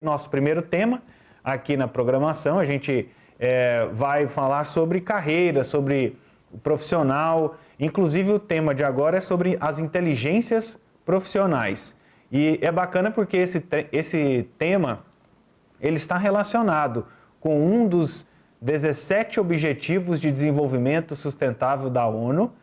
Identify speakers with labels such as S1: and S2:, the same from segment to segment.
S1: Nosso primeiro tema aqui na programação, a gente vai falar sobre carreira, sobre o profissional. Inclusive o tema de agora é sobre as inteligências profissionais. E é bacana porque esse tema ele está relacionado com um dos 17 Objetivos de Desenvolvimento Sustentável da ONU,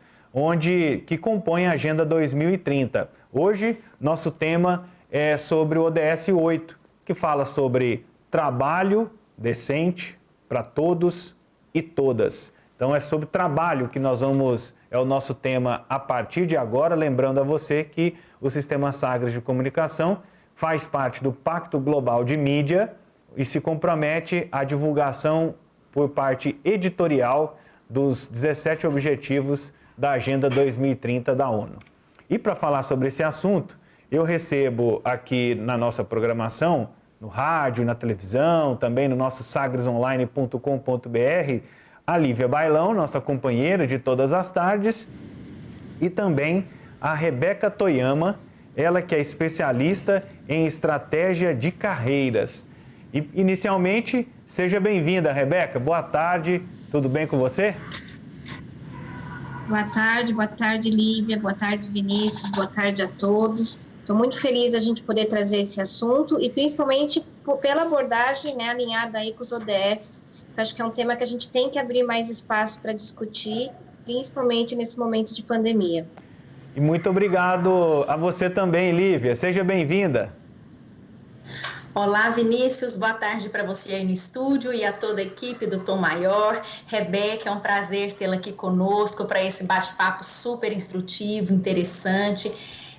S1: que compõe a Agenda 2030. Hoje, nosso tema é sobre o ODS 8, que fala sobre trabalho decente para todos e todas. Então é sobre trabalho que é o nosso tema a partir de agora, lembrando a você que o Sistema Sagres de Comunicação faz parte do Pacto Global de Mídia e se compromete à divulgação por parte editorial dos 17 Objetivos da Agenda 2030 da ONU. E para falar sobre esse assunto, eu recebo aqui na nossa programação, no rádio, na televisão, também no nosso sagresonline.com.br, a Lívia Bailão, nossa companheira de todas as tardes, e também a Rebeca Toyama, ela que é especialista em estratégia de carreiras. E, inicialmente, seja bem-vinda, Rebeca. Boa tarde, tudo bem com você?
S2: Boa tarde, Lívia, boa tarde, Vinícius, boa tarde a todos. Estou muito feliz a gente poder trazer esse assunto e principalmente pela abordagem, né, alinhada aí com os ODS. Eu acho que é um tema que a gente tem que abrir mais espaço para discutir, principalmente nesse momento de pandemia.
S1: E muito obrigado a você também, Lívia. Seja bem-vinda.
S3: Olá, Vinícius, boa tarde para você aí no estúdio e a toda a equipe do Tom Maior. Rebeca, é um prazer tê-la aqui conosco para esse bate-papo super instrutivo, interessante.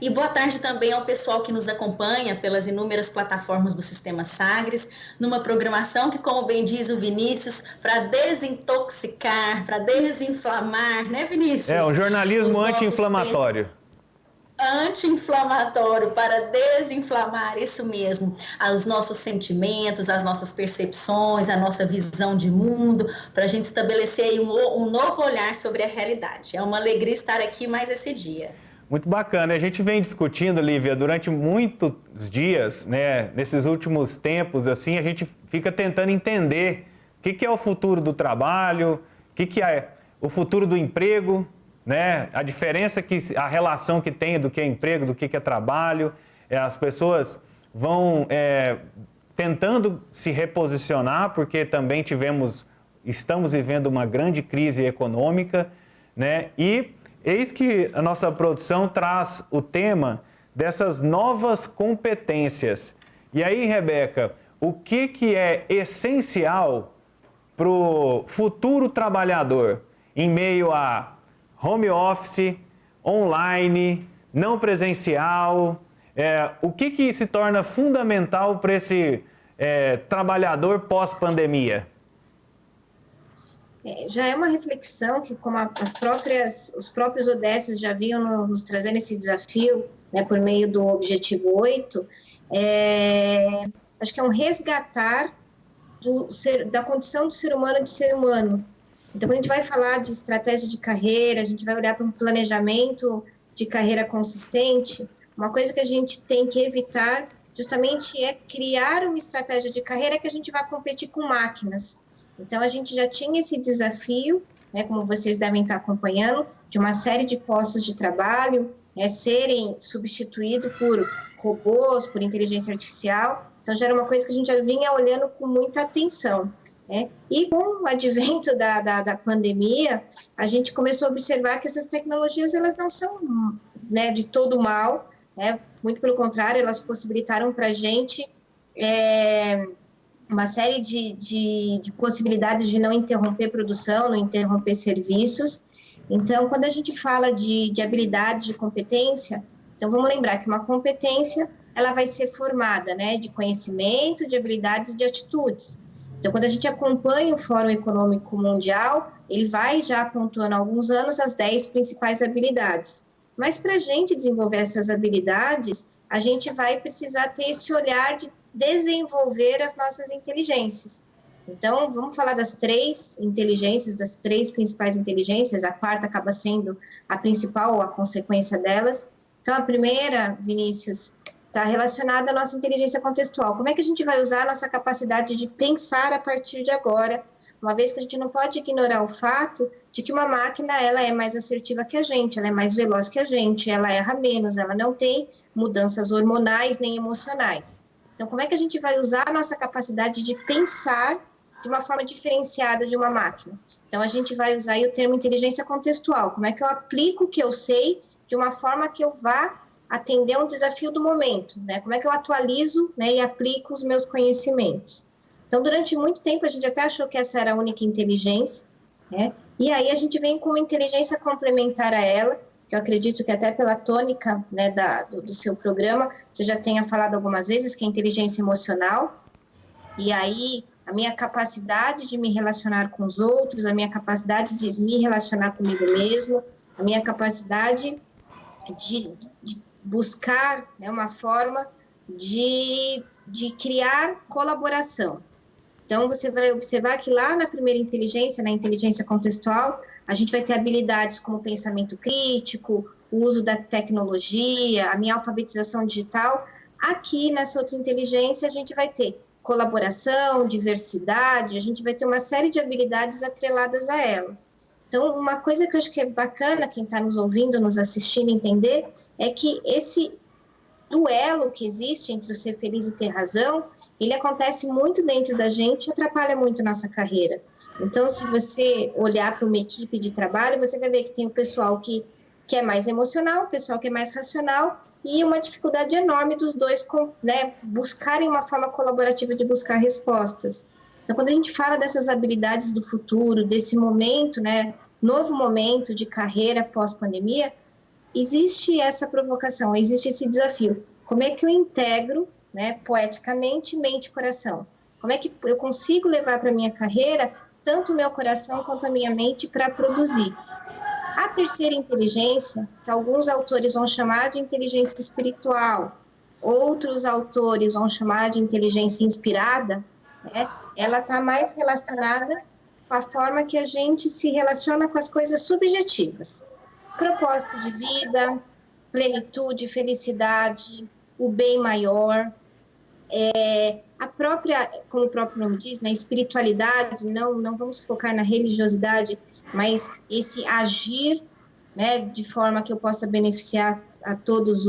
S3: E boa tarde também ao pessoal que nos acompanha pelas inúmeras plataformas do Sistema Sagres, numa programação que, como bem diz o Vinícius, para desintoxicar, para desinflamar, né, Vinícius?
S1: É, um jornalismo anti-inflamatório.
S3: Anti-inflamatório, para desinflamar, isso mesmo, os nossos sentimentos, as nossas percepções, a nossa visão de mundo, para a gente estabelecer aí um novo olhar sobre a realidade. É uma alegria estar aqui mais esse dia.
S1: Muito bacana. A gente vem discutindo, Lívia, durante muitos dias, né? Nesses últimos tempos, assim, a gente fica tentando entender o que é o futuro do trabalho, o que é o futuro do emprego, né? A diferença a relação que tem do que é emprego, do que é trabalho. As pessoas vão tentando se reposicionar, porque também estamos vivendo uma grande crise econômica, né? E eis que a nossa produção traz o tema dessas novas competências. E aí, Rebeca, o que é essencial para o futuro trabalhador em meio a home office, online, não presencial? O que se torna fundamental para esse trabalhador pós-pandemia?
S2: Já é uma reflexão que, como os próprios ODS já vinham nos trazendo esse desafio, né, por meio do Objetivo 8, acho que é um resgatar da condição do ser humano de ser humano. Então, quando a gente vai falar de estratégia de carreira, a gente vai olhar para um planejamento de carreira consistente, uma coisa que a gente tem que evitar justamente é criar uma estratégia de carreira que a gente vai competir com máquinas. Então, a gente já tinha esse desafio, né, como vocês devem estar acompanhando, de uma série de postos de trabalho serem substituídos por robôs, por inteligência artificial. Então, já era uma coisa que a gente já vinha olhando com muita atenção. E com o advento da pandemia, a gente começou a observar que essas tecnologias elas não são, né, de todo mal, muito pelo contrário, elas possibilitaram para a gente uma série de possibilidades de não interromper produção, não interromper serviços. Então, quando a gente fala de habilidades, de competência, então vamos lembrar que uma competência ela vai ser formada, né, de conhecimento, de habilidades e de atitudes. Então, quando a gente acompanha o Fórum Econômico Mundial, ele vai já pontuando há alguns anos as 10 principais habilidades. Mas para a gente desenvolver essas habilidades, a gente vai precisar ter esse olhar de desenvolver as nossas inteligências. Então, vamos falar das 3 inteligências, das 3 principais inteligências, a quarta acaba sendo a principal ou a consequência delas. Então, a primeira, Vinícius, está relacionada à nossa inteligência contextual. Como é que a gente vai usar a nossa capacidade de pensar a partir de agora, uma vez que a gente não pode ignorar o fato de que uma máquina ela é mais assertiva que a gente, ela é mais veloz que a gente, ela erra menos, ela não tem mudanças hormonais nem emocionais. Então, como é que a gente vai usar a nossa capacidade de pensar de uma forma diferenciada de uma máquina? Então, a gente vai usar aí o termo inteligência contextual. Como é que eu aplico o que eu sei de uma forma que eu vá atender um desafio do momento, né? Como é que eu atualizo, né, e aplico os meus conhecimentos? Então, durante muito tempo, a gente até achou que essa era a única inteligência, né? E aí a gente vem com uma inteligência complementar a ela, que eu acredito que até pela tônica, né, do seu programa, você já tenha falado algumas vezes, que é a inteligência emocional. E aí, a minha capacidade de me relacionar com os outros, a minha capacidade de me relacionar comigo mesmo, a minha capacidade de buscar, né, uma forma de criar colaboração. Então, você vai observar que lá na primeira inteligência, na inteligência contextual, a gente vai ter habilidades como pensamento crítico, o uso da tecnologia, a minha alfabetização digital. Aqui, nessa outra inteligência, a gente vai ter colaboração, diversidade, a gente vai ter uma série de habilidades atreladas a ela. Então, uma coisa que eu acho que é bacana quem está nos ouvindo, nos assistindo, entender, é que esse duelo que existe entre o ser feliz e ter razão, ele acontece muito dentro da gente e atrapalha muito nossa carreira. Então, se você olhar para uma equipe de trabalho, você vai ver que tem o pessoal que é mais emocional, o pessoal que é mais racional, e uma dificuldade enorme dos dois, né, buscarem uma forma colaborativa de buscar respostas. Então, quando a gente fala dessas habilidades do futuro, desse momento, né, novo momento de carreira pós-pandemia, existe essa provocação, existe esse desafio. Como é que eu integro, né, poeticamente, mente e coração? Como é que eu consigo levar para a minha carreira tanto o meu coração quanto a minha mente para produzir? A terceira inteligência, que alguns autores vão chamar de inteligência espiritual, outros autores vão chamar de inteligência inspirada, né, ela está mais relacionada com a forma que a gente se relaciona com as coisas subjetivas. Propósito de vida, plenitude, felicidade, o bem maior, a própria, como o próprio nome diz, né, espiritualidade, não vamos focar na religiosidade, mas esse agir, né, de forma que eu possa beneficiar a todos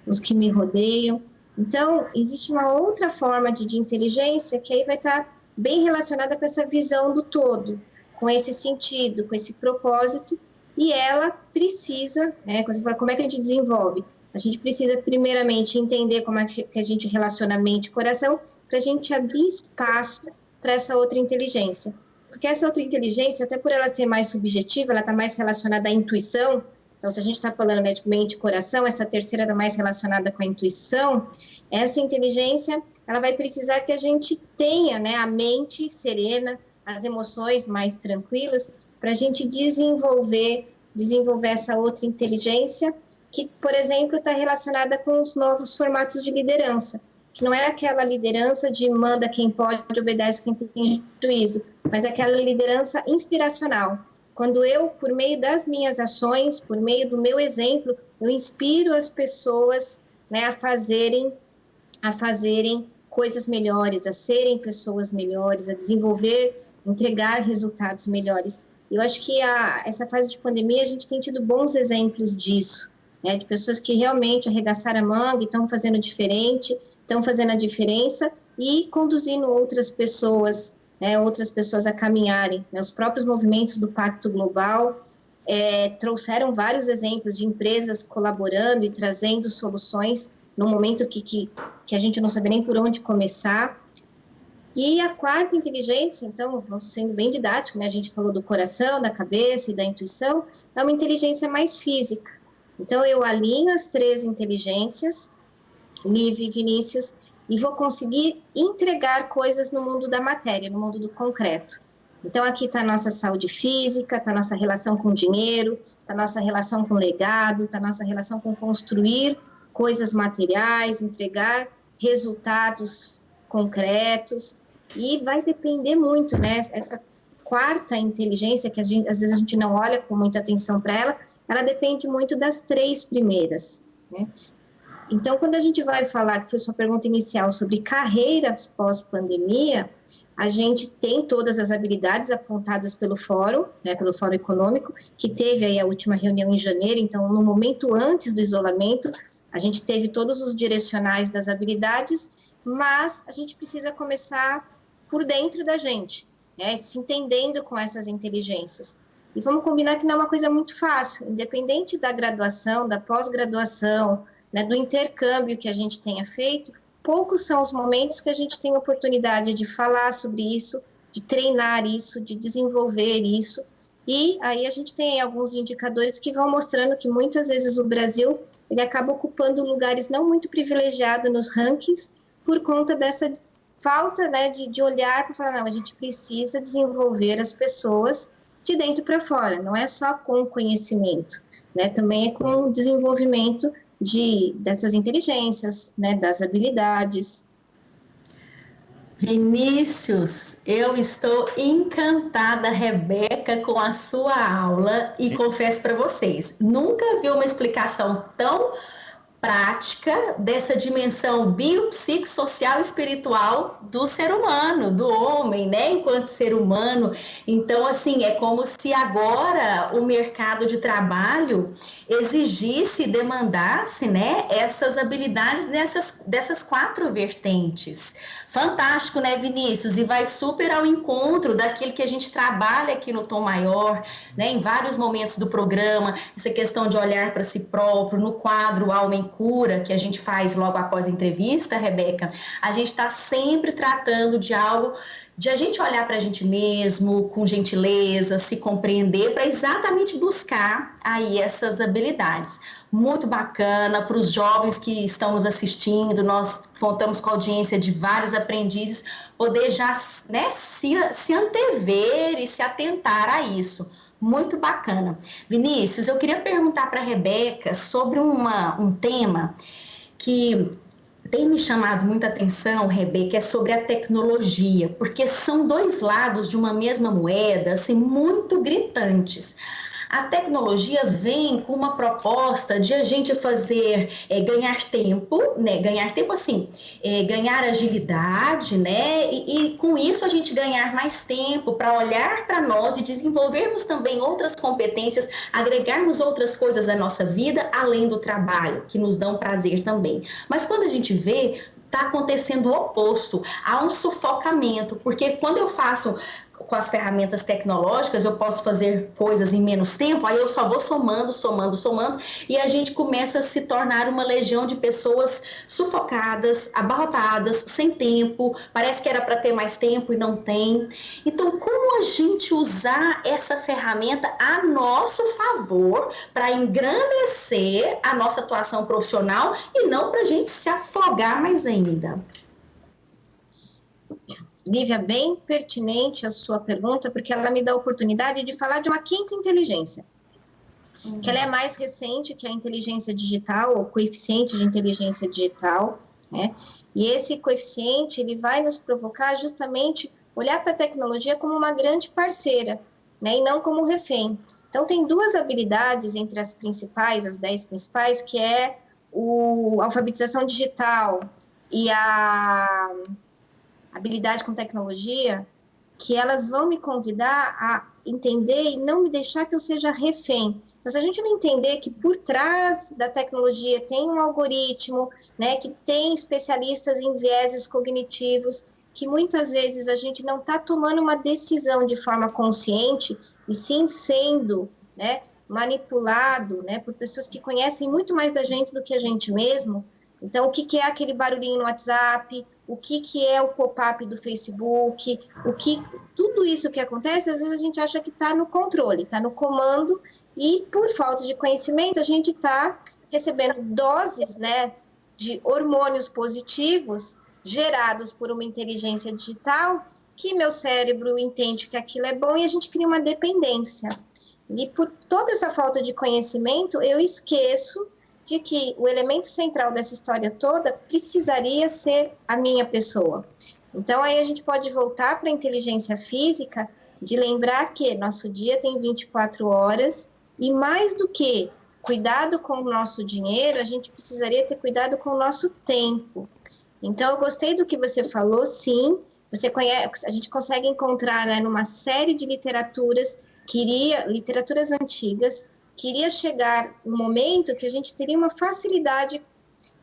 S2: os que me rodeiam. Então, existe uma outra forma de inteligência que aí vai estar bem relacionada com essa visão do todo, com esse sentido, com esse propósito, e ela precisa, né, como é que a gente desenvolve? A gente precisa, primeiramente, entender como é que a gente relaciona mente e coração, para a gente abrir espaço para essa outra inteligência. Porque essa outra inteligência, até por ela ser mais subjetiva, ela está mais relacionada à intuição. Então, se a gente está falando, né, de mente e coração, essa terceira está mais relacionada com a intuição. Essa inteligência, ela vai precisar que a gente tenha, né, a mente serena, as emoções mais tranquilas, para a gente desenvolver essa outra inteligência que, por exemplo, está relacionada com os novos formatos de liderança, que não é aquela liderança de manda quem pode, obedece quem tem juízo, mas é aquela liderança inspiracional. Quando eu, por meio das minhas ações, por meio do meu exemplo, eu inspiro as pessoas, né, a fazerem coisas melhores, a serem pessoas melhores, a desenvolver, entregar resultados melhores. Eu acho que essa fase de pandemia a gente tem tido bons exemplos disso, né, de pessoas que realmente arregaçaram a manga e estão fazendo diferente, estão fazendo a diferença e conduzindo outras pessoas, né, a caminharem. Né, os próprios movimentos do Pacto Global trouxeram vários exemplos de empresas colaborando e trazendo soluções no momento que a gente não sabe nem por onde começar. E a quarta inteligência, então, sendo bem didático, né, a gente falou do coração, da cabeça e da intuição, é uma inteligência mais física. Então, eu alinho as três inteligências, Liv e Vinícius, e vou conseguir entregar coisas no mundo da matéria, no mundo do concreto. Então, aqui está a nossa saúde física, está a nossa relação com o dinheiro, está a nossa relação com o legado, está a nossa relação com construir coisas materiais, entregar resultados concretos, e vai depender muito, né? Essa quarta inteligência, que às vezes a gente não olha com muita atenção para ela, ela depende muito das três primeiras, né? Então, quando a gente vai falar, que foi sua pergunta inicial, sobre carreiras pós-pandemia, a gente tem todas as habilidades apontadas pelo Fórum, né, pelo Fórum Econômico, que teve aí a última reunião em janeiro. Então, no momento antes do isolamento, a gente teve todos os direcionais das habilidades, mas a gente precisa começar por dentro da gente, né, se entendendo com essas inteligências. E vamos combinar que não é uma coisa muito fácil, independente da graduação, da pós-graduação, né, do intercâmbio que a gente tenha feito, poucos são os momentos que a gente tem oportunidade de falar sobre isso, de treinar isso, de desenvolver isso. E aí a gente tem alguns indicadores que vão mostrando que muitas vezes o Brasil ele acaba ocupando lugares não muito privilegiados nos rankings por conta dessa falta, né, de olhar para falar, não, a gente precisa desenvolver as pessoas de dentro para fora, não é só com conhecimento, né, também é com o desenvolvimento dessas inteligências, né, das habilidades.
S3: Vinícius, eu estou encantada, Rebeca, com a sua aula e confesso para vocês, nunca vi uma explicação tão prática dessa dimensão biopsicossocial espiritual do ser humano, do homem, né, enquanto ser humano. Então, assim, é como se agora o mercado de trabalho exigisse, demandasse, né, essas habilidades dessas 4 vertentes. Fantástico, né, Vinícius? E vai super ao encontro daquilo que a gente trabalha aqui no Tom Maior, né, em vários momentos do programa, essa questão de olhar para si próprio, no quadro Alma em Cura, que a gente faz logo após a entrevista, Rebeca, a gente está sempre tratando de algo, de a gente olhar para a gente mesmo, com gentileza, se compreender, para exatamente buscar aí essas habilidades. Muito bacana para os jovens que estão nos assistindo, nós contamos com a audiência de vários aprendizes, poder já, né, se antever e se atentar a isso. Muito bacana. Vinícius, eu queria perguntar para a Rebeca sobre um tema que tem me chamado muita atenção, Rebeca, é sobre a tecnologia, porque são 2 lados de uma mesma moeda, assim, muito gritantes. A tecnologia vem com uma proposta de a gente fazer, ganhar tempo, né? Ganhar tempo assim, ganhar agilidade, né? E com isso a gente ganhar mais tempo para olhar para nós e desenvolvermos também outras competências, agregarmos outras coisas à nossa vida, além do trabalho, que nos dão prazer também. Mas quando a gente vê, está acontecendo o oposto, há um sufocamento, porque quando eu faço com as ferramentas tecnológicas, eu posso fazer coisas em menos tempo, aí eu só vou somando, e a gente começa a se tornar uma legião de pessoas sufocadas, abarrotadas, sem tempo, parece que era para ter mais tempo e não tem. Então, como a gente usar essa ferramenta a nosso favor para engrandecer a nossa atuação profissional e não para a gente se afogar mais ainda?
S2: Lívia, bem pertinente a sua pergunta, porque ela me dá a oportunidade de falar de uma 5ª inteligência, que ela é mais recente que a inteligência digital, ou coeficiente de inteligência digital, né? E esse coeficiente, ele vai nos provocar justamente olhar para a tecnologia como uma grande parceira, né? E não como refém. Então, tem 2 habilidades entre as principais, as 10 principais, que é a alfabetização digital e a habilidade com tecnologia, que elas vão me convidar a entender e não me deixar que eu seja refém. Então, se a gente não entender que por trás da tecnologia tem um algoritmo, né, que tem especialistas em vieses cognitivos, que muitas vezes a gente não está tomando uma decisão de forma consciente, e sim sendo, né, manipulado, né, por pessoas que conhecem muito mais da gente do que a gente mesmo. Então, o que é aquele barulhinho no WhatsApp, o que é o pop-up do Facebook, tudo isso que acontece, às vezes a gente acha que está no controle, está no comando, e por falta de conhecimento a gente está recebendo doses, né, de hormônios positivos gerados por uma inteligência digital, que meu cérebro entende que aquilo é bom e a gente cria uma dependência. E por toda essa falta de conhecimento, eu esqueço de que o elemento central dessa história toda precisaria ser a minha pessoa. Então, aí a gente pode voltar para a inteligência física, de lembrar que nosso dia tem 24 horas, e mais do que cuidado com o nosso dinheiro, a gente precisaria ter cuidado com o nosso tempo. Então, eu gostei do que você falou, sim. A gente consegue encontrar, né, numa série de literaturas antigas, que iria chegar um momento que a gente teria uma facilidade,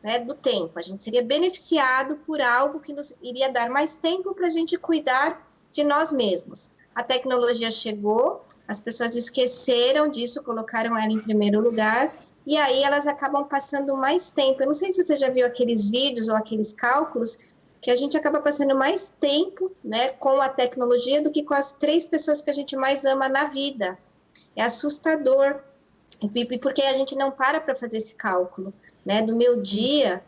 S2: né, do tempo. A gente seria beneficiado por algo que nos iria dar mais tempo para a gente cuidar de nós mesmos. A tecnologia chegou, as pessoas esqueceram disso, colocaram ela em primeiro lugar, e aí elas acabam passando mais tempo. Eu não sei se você já viu aqueles vídeos ou aqueles cálculos, que a gente acaba passando mais tempo, né, com a tecnologia do que com as 3 pessoas que a gente mais ama na vida. É assustador, porque a gente não para fazer esse cálculo, né, do meu dia,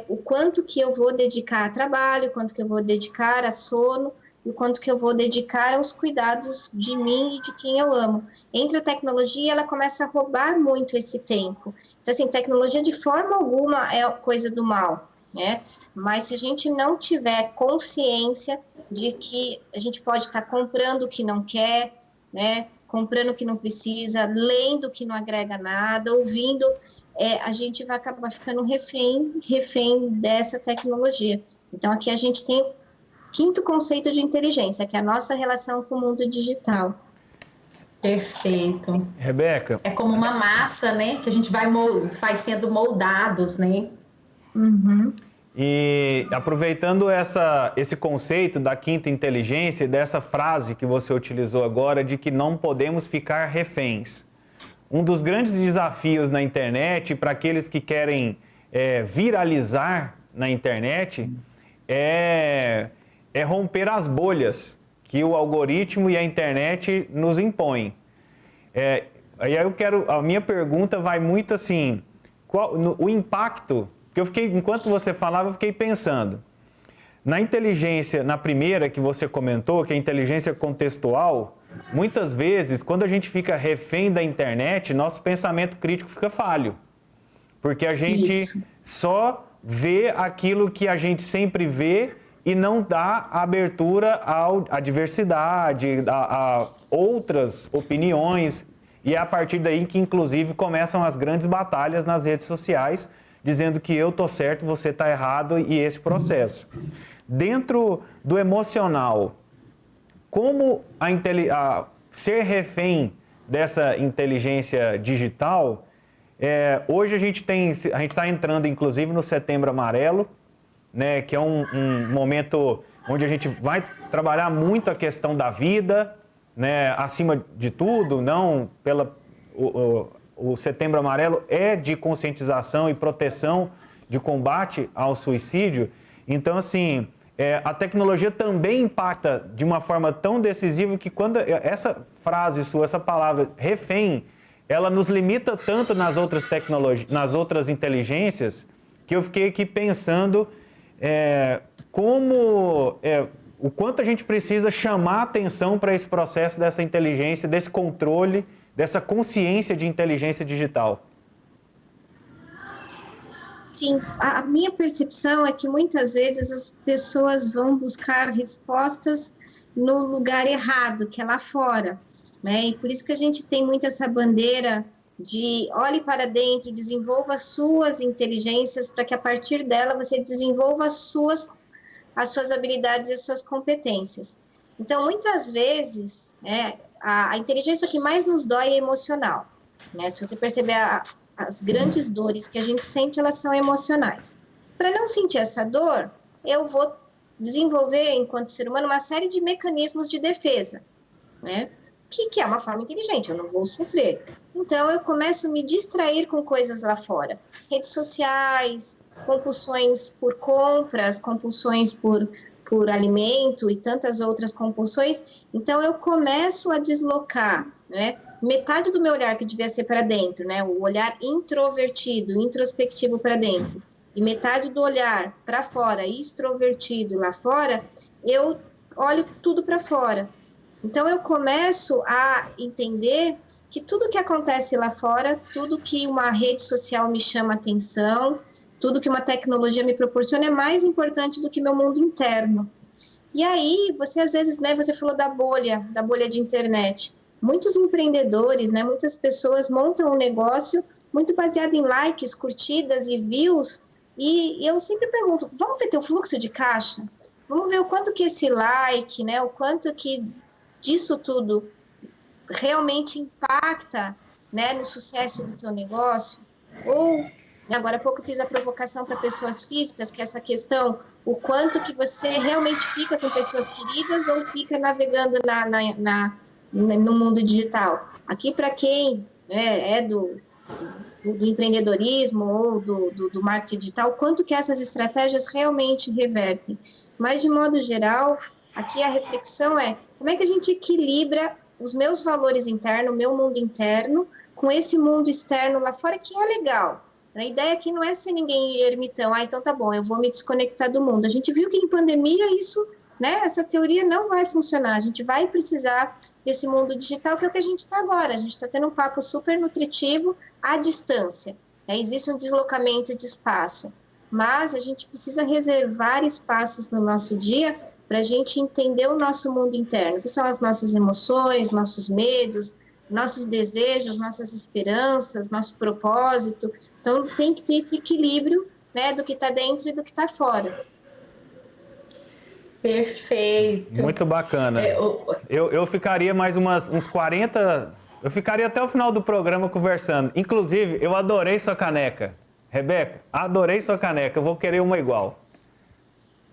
S2: o quanto que eu vou dedicar a trabalho, o quanto que eu vou dedicar a sono, e o quanto que eu vou dedicar aos cuidados de mim e de quem eu amo. Entra a tecnologia, ela começa a roubar muito esse tempo. Então, assim, tecnologia de forma alguma é coisa do mal, né? Mas se a gente não tiver consciência de que a gente pode estar comprando o que não quer, né? Comprando o que não precisa, lendo o que não agrega nada, ouvindo, a gente vai acabar ficando refém dessa tecnologia. Então, aqui a gente tem o 5º conceito de inteligência, que é a nossa relação com o mundo digital.
S3: Perfeito.
S1: Rebeca?
S3: É como uma massa, né? Que a gente vai sendo moldados, né?
S2: Uhum.
S1: E aproveitando esse conceito da 5ª inteligência e dessa frase que você utilizou agora de que não podemos ficar reféns. Um dos grandes desafios na internet, para aqueles que querem viralizar na internet, é romper as bolhas que o algoritmo e a internet nos impõem. Aí a minha pergunta vai muito assim, o impacto, porque enquanto você falava, eu fiquei pensando, na inteligência, na primeira que você comentou, que é a inteligência contextual, muitas vezes, quando a gente fica refém da internet, nosso pensamento crítico fica falho, porque a gente só vê aquilo que a gente sempre vê e não dá abertura à diversidade, a outras opiniões, e é a partir daí que, inclusive, começam as grandes batalhas nas redes sociais, dizendo que eu estou certo, você está errado, e esse processo. Dentro do emocional, como ser refém dessa inteligência digital, hoje a gente está entrando, inclusive, no Setembro Amarelo, né, que é um momento onde a gente vai trabalhar muito a questão da vida, né, acima de tudo, não o Setembro Amarelo é de conscientização e proteção de combate ao suicídio. Então, assim, a tecnologia também impacta de uma forma tão decisiva que quando essa frase sua, essa palavra refém, ela nos limita tanto nas outras tecnologias, nas outras inteligências, que eu fiquei aqui pensando o quanto a gente precisa chamar atenção para esse processo dessa inteligência, desse controle, dessa consciência de inteligência digital.
S2: Sim, a minha percepção é que muitas vezes as pessoas vão buscar respostas no lugar errado, que é lá fora, né? E por isso que a gente tem muito essa bandeira de olhe para dentro, desenvolva suas inteligências para que a partir dela você desenvolva as suas habilidades e as suas competências. Então, muitas vezes, a inteligência que mais nos dói é emocional, né? Se você perceber as grandes dores que a gente sente, elas são emocionais. Para não sentir essa dor, eu vou desenvolver, enquanto ser humano, uma série de mecanismos de defesa, né? Que é uma forma inteligente, eu não vou sofrer. Então, eu começo a me distrair com coisas lá fora. Redes sociais, compulsões por compras, compulsões por alimento e tantas outras compulsões. Então, eu começo a deslocar, né? Metade do meu olhar que devia ser para dentro, né? O olhar introvertido, introspectivo para dentro. E metade do olhar para fora, extrovertido lá fora, eu olho tudo para fora. Então, eu começo a entender que tudo que acontece lá fora, tudo que uma rede social me chama atenção, tudo que uma tecnologia me proporciona é mais importante do que meu mundo interno. E aí, você às vezes, né, você falou da bolha de internet. muitos empreendedores, né, muitas pessoas montam um negócio muito baseado em likes, curtidas e views, e eu sempre pergunto, vamos ver teu fluxo de caixa? Vamos ver o quanto que esse like, né, o quanto que disso tudo realmente impacta, né, no sucesso do teu negócio? Ou, agora há pouco eu fiz a provocação para pessoas físicas, que é essa questão, o quanto que você realmente fica com pessoas queridas ou fica navegando no mundo digital. Aqui, para quem, né, é do empreendedorismo ou do marketing digital, quanto que essas estratégias realmente revertem. Mas, de modo geral, aqui a reflexão é como é que a gente equilibra os meus valores internos, o meu mundo interno, com esse mundo externo lá fora, que é legal. A ideia aqui não é ser ninguém ermitão, então tá bom, eu vou me desconectar do mundo. A gente viu que em pandemia isso, né, essa teoria não vai funcionar, a gente vai precisar desse mundo digital, que é o que a gente está agora. A gente está tendo um papo super nutritivo à distância, né? Existe um deslocamento de espaço, mas a gente precisa reservar espaços no nosso dia para a gente entender o nosso mundo interno, que são as nossas emoções, nossos medos, nossos desejos, nossas esperanças, nosso propósito. Então, tem que ter esse equilíbrio, né, do que está dentro e do que está fora.
S3: Perfeito.
S1: Muito bacana. Eu ficaria mais uns 40... Eu ficaria até o final do programa conversando. Inclusive, eu adorei sua caneca. Rebeca, adorei sua caneca. Eu vou querer uma igual.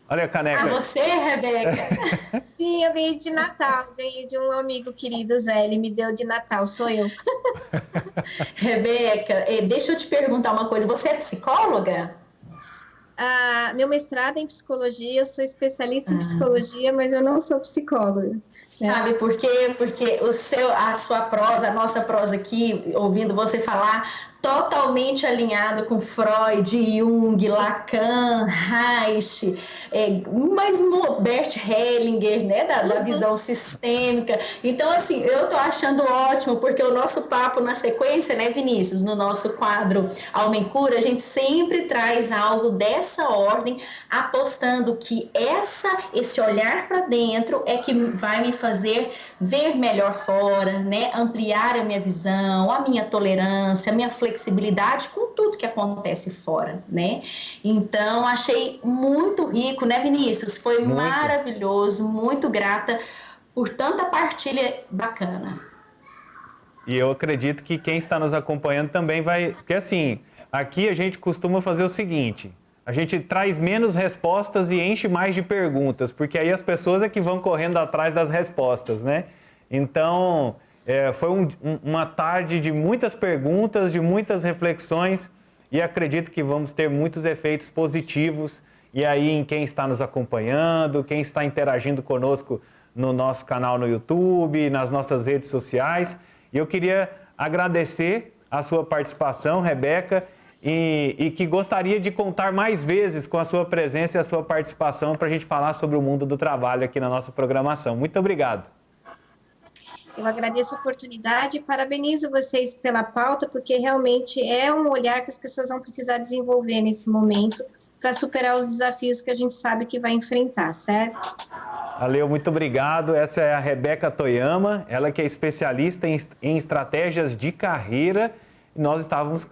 S1: Olha a caneca.
S3: Você, Rebeca?
S2: Sim, eu ganhei de Natal. Ganhei de um amigo querido, Zé. Ele me deu de Natal, sou eu.
S3: Rebeca, deixa eu te perguntar uma coisa. Você é psicóloga?
S2: Meu mestrado é em psicologia, eu sou especialista em psicologia, mas eu não sou psicóloga.
S3: Sabe por quê? Porque a sua prosa, a nossa prosa aqui, ouvindo você falar, totalmente alinhado com Freud, Jung, Lacan, Reich, mas Bert Hellinger, né, da visão sistêmica. Então, assim, eu tô achando ótimo, porque o nosso papo na sequência, né, Vinícius, no nosso quadro Alma em Cura, a gente sempre traz algo dessa ordem, apostando que esse olhar para dentro é que vai me fazer ver melhor fora, né, ampliar a minha visão, a minha tolerância, a minha flexibilidade com tudo que acontece fora, né? Então, achei muito rico, né, Vinícius? Foi muito maravilhoso, muito grata por tanta partilha bacana.
S1: E eu acredito que quem está nos acompanhando também vai... Porque, assim, aqui a gente costuma fazer o seguinte... A gente traz menos respostas e enche mais de perguntas, porque aí as pessoas é que vão correndo atrás das respostas, né? Então... foi uma tarde de muitas perguntas, de muitas reflexões e acredito que vamos ter muitos efeitos positivos. E aí em quem está nos acompanhando, quem está interagindo conosco no nosso canal no YouTube, nas nossas redes sociais. E eu queria agradecer a sua participação, Rebeca, e que gostaria de contar mais vezes com a sua presença e a sua participação para a gente falar sobre o mundo do trabalho aqui na nossa programação. Muito obrigado.
S2: Eu agradeço a oportunidade e parabenizo vocês pela pauta, porque realmente é um olhar que as pessoas vão precisar desenvolver nesse momento para superar os desafios que a gente sabe que vai enfrentar, certo?
S1: Valeu, muito obrigado. Essa é a Rebeca Toyama, ela que é especialista em estratégias de carreira. E nós estávamos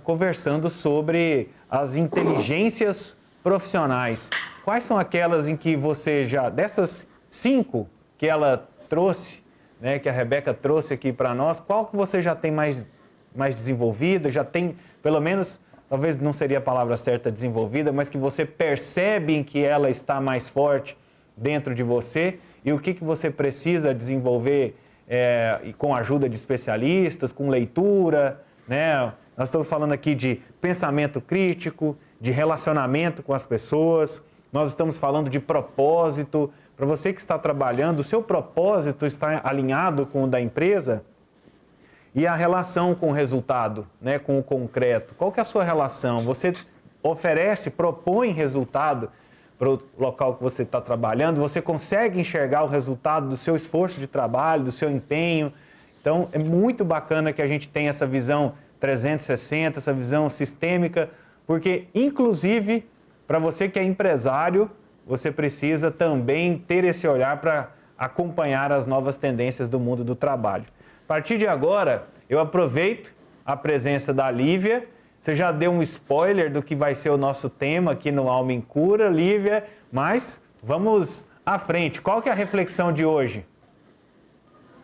S1: conversando sobre as inteligências profissionais. Quais são aquelas em que você já, dessas 5 que ela trouxe, né, que a Rebeca trouxe aqui para nós, qual que você já tem mais desenvolvida, já tem, pelo menos, talvez não seria a palavra certa desenvolvida, mas que você percebe em que ela está mais forte dentro de você e o que você precisa desenvolver com a ajuda de especialistas, com leitura, né? Nós estamos falando aqui de pensamento crítico, de relacionamento com as pessoas, nós estamos falando de propósito. Para você que está trabalhando, o seu propósito está alinhado com o da empresa e a relação com o resultado, né, com o concreto. Qual que é a sua relação? Você oferece, propõe resultado para o local que você está trabalhando? Você consegue enxergar o resultado do seu esforço de trabalho, do seu empenho? Então, é muito bacana que a gente tenha essa visão 360, essa visão sistêmica, porque, inclusive, para você que é empresário, você precisa também ter esse olhar para acompanhar as novas tendências do mundo do trabalho. A partir de agora, eu aproveito a presença da Lívia. Você já deu um spoiler do que vai ser o nosso tema aqui no Alma em Cura, Lívia, mas vamos à frente. Qual que é a reflexão de hoje?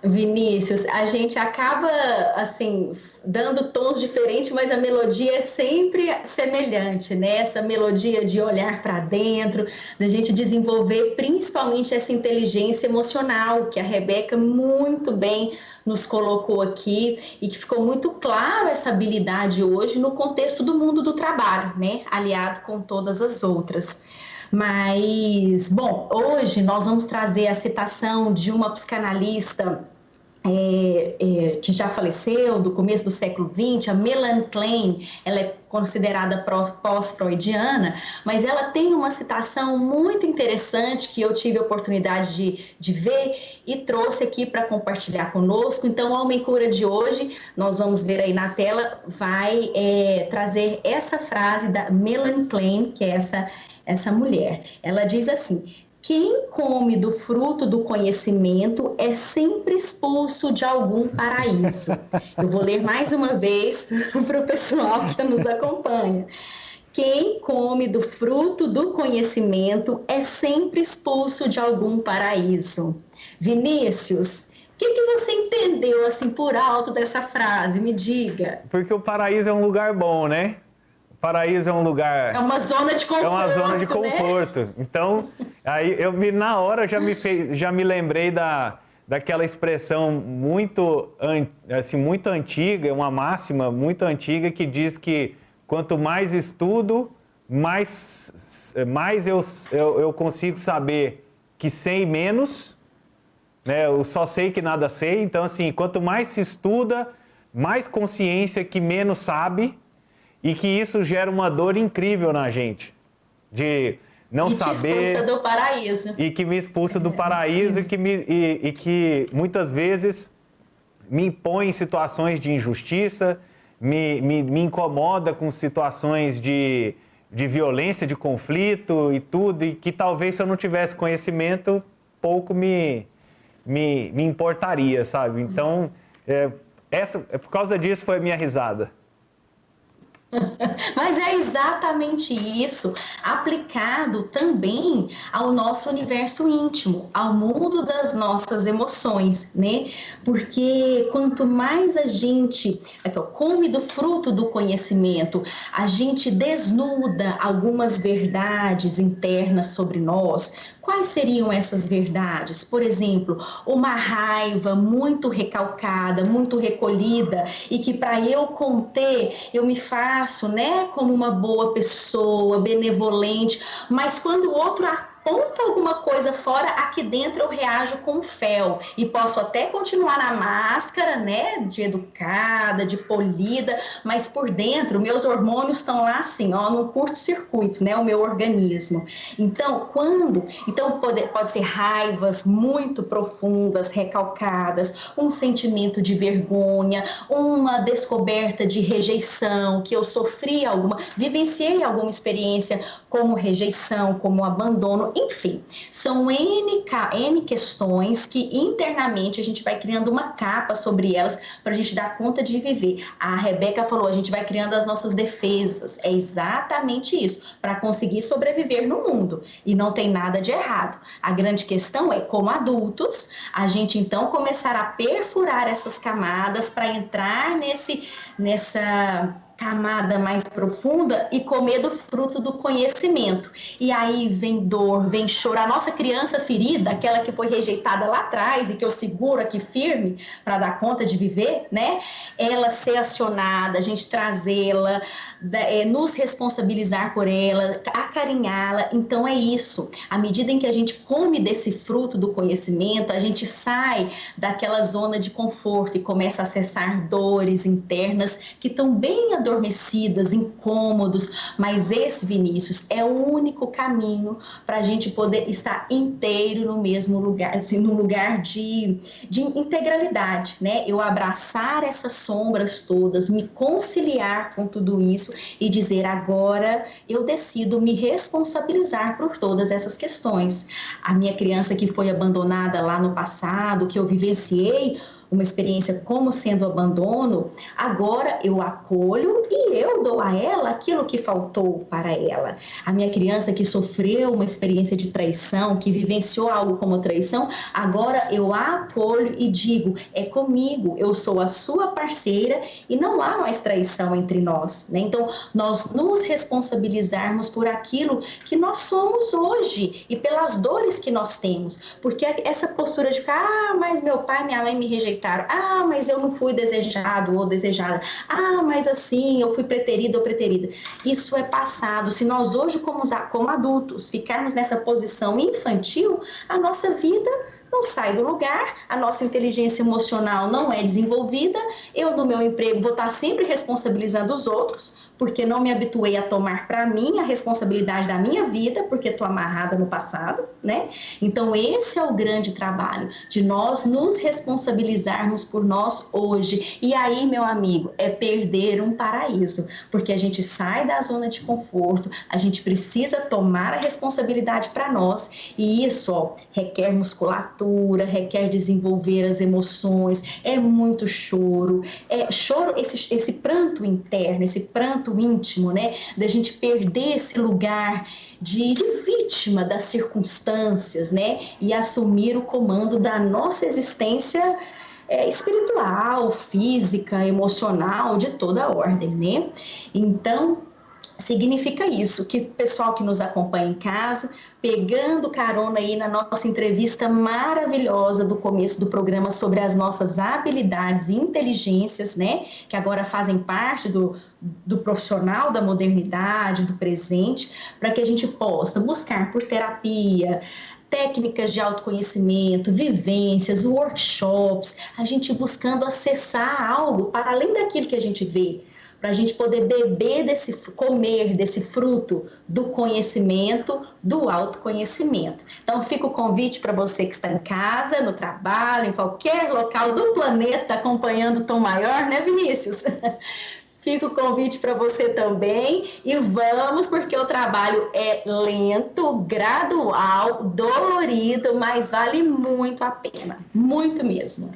S3: Vinícius, a gente acaba, assim, dando tons diferentes, mas a melodia é sempre semelhante, né? Essa melodia de olhar para dentro, da gente desenvolver principalmente essa inteligência emocional, que a Rebeca muito bem nos colocou aqui e que ficou muito claro essa habilidade hoje no contexto do mundo do trabalho, né? Aliado com todas as outras. Mas, bom, hoje nós vamos trazer a citação de uma psicanalista que já faleceu, do começo do século XX, a Melanie Klein. Ela é considerada pós-freudiana, mas ela tem uma citação muito interessante que eu tive a oportunidade de ver e trouxe aqui para compartilhar conosco. Então, o Alma em Cura de hoje, nós vamos ver aí na tela, vai trazer essa frase da Melanie Klein, que é essa mulher. Ela diz assim: quem come do fruto do conhecimento é sempre expulso de algum paraíso. Eu vou ler mais uma vez para o pessoal que nos acompanha. Quem come do fruto do conhecimento é sempre expulso de algum paraíso. Vinícius, o que você entendeu assim por alto dessa frase? Me diga.
S1: Porque o paraíso é um lugar bom, né? Paraíso é um lugar...
S3: É uma zona de conforto,
S1: é uma zona de conforto. Né? Então, aí na hora já me lembrei daquela expressão muito antiga, uma máxima muito antiga que diz que quanto mais estudo, mais eu consigo saber que sei menos, né? Eu só sei que nada sei. Então, assim, quanto mais se estuda, mais consciência que menos sabe. E que isso gera uma dor incrível na gente, de não saber... E te
S3: expulsa do paraíso.
S1: E que me expulsa do paraíso e que muitas vezes me impõe em situações de injustiça, me incomoda com situações de violência, de conflito e tudo, e que talvez se eu não tivesse conhecimento, pouco me importaria, sabe? Então, por causa disso foi a minha risada.
S3: Mas é exatamente isso, aplicado também ao nosso universo íntimo, ao mundo das nossas emoções, né? Porque quanto mais a gente come do fruto do conhecimento, a gente desnuda algumas verdades internas sobre nós. Quais seriam essas verdades? Por exemplo, uma raiva muito recalcada, muito recolhida, e que para eu conter, eu me faço, né, como uma boa pessoa, benevolente, mas quando o outro aponta alguma coisa fora, aqui dentro eu reajo com fel e posso até continuar na máscara, né, de educada, de polida, mas por dentro meus hormônios estão lá assim, no curto-circuito, né, o meu organismo. Então, pode ser raivas muito profundas, recalcadas, um sentimento de vergonha, uma descoberta de rejeição, que eu vivenciei alguma experiência como rejeição, como abandono, enfim, são N questões que internamente a gente vai criando uma capa sobre elas para a gente dar conta de viver. A Rebeca falou, a gente vai criando as nossas defesas, é exatamente isso, para conseguir sobreviver no mundo, e não tem nada de errado. A grande questão é, como adultos, a gente então começar a perfurar essas camadas para entrar nessa camada mais profunda e comer do fruto do conhecimento. E aí vem dor, vem choro. A nossa criança ferida, aquela que foi rejeitada lá atrás e que eu seguro aqui firme para dar conta de viver, né? Ela ser acionada, a gente trazê-la, nos responsabilizar por ela, acarinhá-la. Então é isso. À medida em que a gente come desse fruto do conhecimento, a gente sai daquela zona de conforto e começa a acessar dores internas que estão bem adormecidas adormecidas, incômodos, mas esse, Vinícius, é o único caminho para a gente poder estar inteiro no mesmo lugar, assim, num lugar de integralidade, né? Eu abraçar essas sombras todas, me conciliar com tudo isso e dizer, agora eu decido me responsabilizar por todas essas questões. A minha criança que foi abandonada lá no passado, que eu vivenciei uma experiência como sendo abandono, agora eu acolho e eu dou a ela aquilo que faltou para ela. A minha criança que sofreu uma experiência de traição, que vivenciou algo como traição, agora eu a acolho e digo, é comigo, eu sou a sua parceira e não há mais traição entre nós, né? Então, nós nos responsabilizarmos por aquilo que nós somos hoje e pelas dores que nós temos, porque essa postura de ficar, mas meu pai e minha mãe me rejeitaram, mas eu não fui desejado ou desejada, mas assim, eu fui preterido ou preterida. Isso é passado. Se nós hoje, como adultos, ficarmos nessa posição infantil, a nossa vida não sai do lugar, a nossa inteligência emocional não é desenvolvida, eu no meu emprego vou estar sempre responsabilizando os outros, porque não me habituei a tomar para mim a responsabilidade da minha vida, porque estou amarrada no passado, né? Então esse é o grande trabalho, de nós nos responsabilizarmos por nós hoje. E aí, meu amigo, é perder um paraíso, porque a gente sai da zona de conforto, a gente precisa tomar a responsabilidade para nós, e isso, ó, requer musculatura, requer desenvolver as emoções, é muito choro, esse pranto interno, esse pranto íntimo, né, da gente perder esse lugar de vítima das circunstâncias, né, e assumir o comando da nossa existência espiritual, física, emocional, de toda a ordem, né? Então, significa isso, que o pessoal que nos acompanha em casa, pegando carona aí na nossa entrevista maravilhosa do começo do programa sobre as nossas habilidades e inteligências, né, que agora fazem parte do profissional da modernidade, do presente, para que a gente possa buscar por terapia, técnicas de autoconhecimento, vivências, workshops, a gente buscando acessar algo para além daquilo que a gente vê, para a gente poder comer desse fruto do conhecimento, do autoconhecimento. Então, fica o convite para você que está em casa, no trabalho, em qualquer local do planeta acompanhando o Tom Maior, né, Vinícius? Fica o convite para você também e vamos, porque o trabalho é lento, gradual, dolorido, mas vale muito a pena, muito mesmo.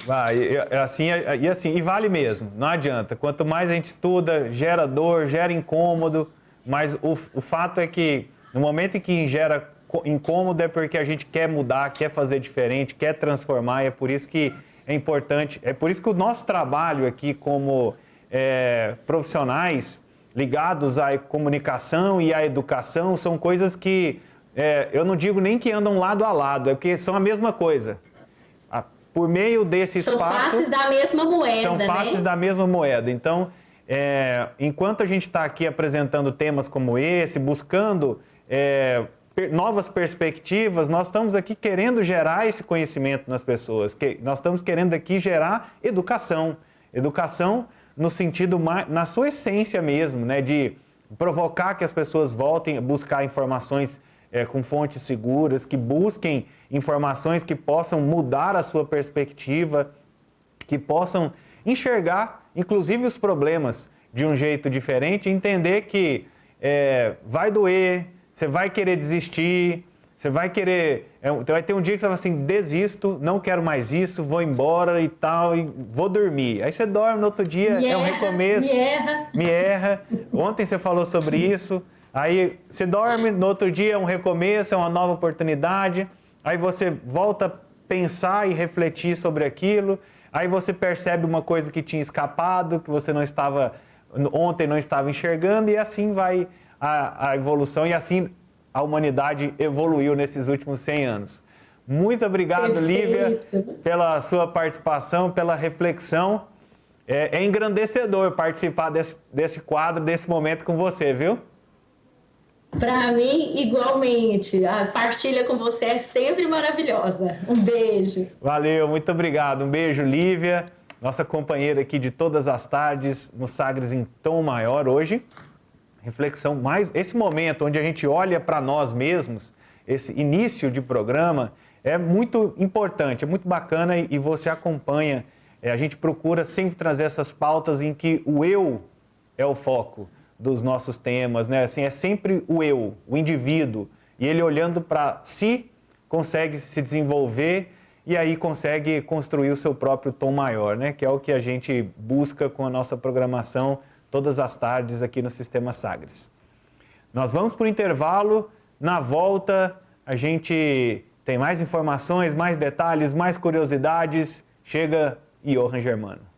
S1: E vale mesmo, não adianta. Quanto mais a gente estuda, gera dor, gera incômodo, mas o fato é que no momento em que gera incômodo é porque a gente quer mudar, quer fazer diferente, quer transformar, e é por isso que é importante, é por isso que o nosso trabalho aqui como profissionais ligados à comunicação e à educação são coisas que eu não digo nem que andam lado a lado, é porque são a mesma coisa. Por meio desse espaço...
S3: São faces da mesma moeda,
S1: São faces da mesma moeda. Então, enquanto a gente está aqui apresentando temas como esse, buscando novas perspectivas, nós estamos aqui querendo gerar esse conhecimento nas pessoas. Nós estamos querendo aqui gerar educação. Educação no sentido, na sua essência mesmo, né, de provocar que as pessoas voltem a buscar informações com fontes seguras, que busquem informações que possam mudar a sua perspectiva, que possam enxergar, inclusive, os problemas de um jeito diferente, entender que vai doer, você vai querer desistir, você vai querer... vai ter um dia que você vai assim, desisto, não quero mais isso, vou embora e tal, e vou dormir. Aí você dorme, no outro dia é um recomeço. Me erra. Ontem você falou sobre isso. Aí você dorme, no outro dia é um recomeço, é uma nova oportunidade. Aí você volta a pensar e refletir sobre aquilo. Aí você percebe uma coisa que tinha escapado, que você ontem não estava enxergando, e assim vai a evolução, e assim a humanidade evoluiu nesses últimos 100 anos. Muito obrigado,
S3: Perfeito.
S1: Lívia, pela sua participação, pela reflexão. É engrandecedor participar desse quadro, desse momento com você, viu?
S3: Para mim, igualmente. A partilha com você é sempre maravilhosa. Um beijo.
S1: Valeu, muito obrigado. Um beijo, Lívia. nossa companheira aqui de todas as tardes no Sagres em Tom Maior hoje. Reflexão mais, esse momento onde a gente olha para nós mesmos, esse início de programa, é muito importante, é muito bacana e você acompanha. A gente procura sempre trazer essas pautas em que o eu é o foco dos nossos temas, né? Assim, é sempre o eu, o indivíduo, e ele olhando para si consegue se desenvolver e aí consegue construir o seu próprio tom maior, né? Que é o que a gente busca com a nossa programação todas as tardes aqui no Sistema Sagres. Nós vamos para o intervalo, na volta a gente tem mais informações, mais detalhes, mais curiosidades. Chega Johann Germano.